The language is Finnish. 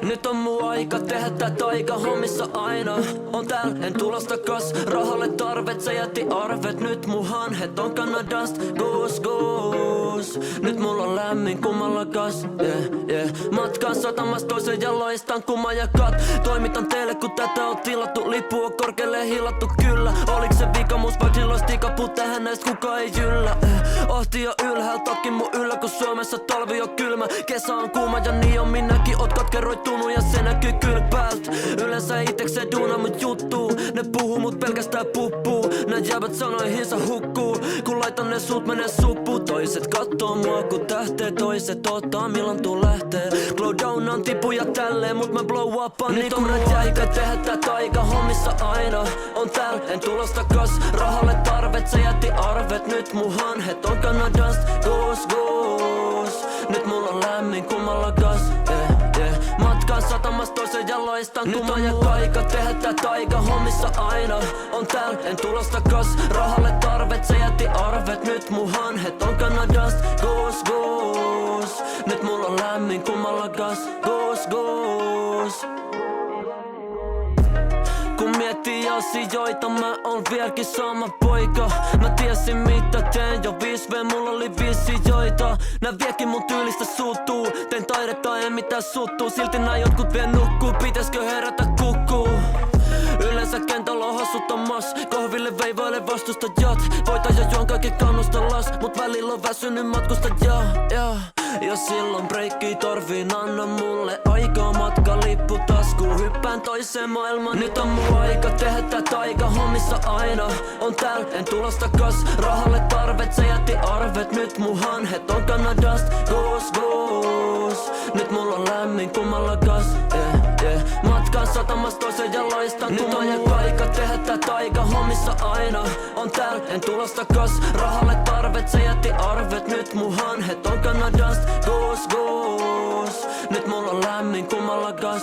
Nyt on mun aika tehdä tää taika hommissa aina. On tääl, en tulos takas. Rahalle tarvet, sä jätti arvet. Nyt mun hanhet on Kanadast. Goos, goos. Nyt mulla on lämmin kummalla kas. Matkaan satamasta toisen ja loistan kumma ja kat. Toimitan teille kun tätä on tilattu. Lippu on korkealle hilattu kyllä. Oliks se vika mus vaik silloin stikapuu tähän näistä kuka ei jyllä. Ohti jo ylhäällä takki mun yllä kun Suomessa talvi on kylmä. Kesä on kuuma ja niin on minäkin. Oot katkeroitunut ja se näkyy kylpäältä. Yleensä itekseen duuna mut juttuu. Ne puhuu mut pelkästään puppuu. Nää jäbät sanoihinsa hukkuu. Kun laitan ne suut menee suppuun. Toiset kattoo mua kun tähtee. Toiset ottaa milloin tuu lähtee. Glow down on tipuja tälleen mut mä blow upaan nyt on mun aika tehdä tää taika hommissa aina. On tääl, en tulos takas. Rahalle tarvet, sä jätti arvet. Nyt mun hanhet on Kanadast. Goos, goos. Nyt mulla on lämmin kummalla gas. Matkaan satamasta toisen ja loistan nyt on mun aika tehdä tää taika hommissa aina. On tääl, en tulos takas. Rahalle tarvet, sä jätti arvet. Nyt mun hanhet on Kanadast. Goos, goos. Nyt mulla on lämmin kummalla gas. Goos, goos. Kun miettii asioita, mä oon vieläkin sama poika. Mä tiesin mitä teen jo 5V, mulla oli visioita. Nää viekin mun tyylistä suuttuu. Tein taidetta, en mitään suttuu. Silti nää jotkut vie nukkuu, pitäiskö herätä kukkuu? Yleensä kentällä on hassuttamassa. Kahville veivaile vastustajat. Voita ja juon kaikki kannusta las. Mut välillä on väsynyt matkustajaa. Ja silloin breikki torviin, anna mulle aikaa matka lippu taskuun. Hyppään toiseen maailmaan. Nyt on mun aika tehdä tää taika hommissa aina. On tääl, en tulos takas. Rahalle tarvet, sä jätti arvet. Nyt mun hanhet on Kanadast. Goos, goos. Nyt mulla on lämmin kummalla gas. Matkaan satamasta toisen ja loistan nyt on mun aika tehdä tää taika hommissa aina. On tääl, en tulos takas. Rahalle tarvet, sä jätti arvet. Nyt mun hanhet on Kanadast. Goos, goos. Nyt mulla on lämmin kummalla gas.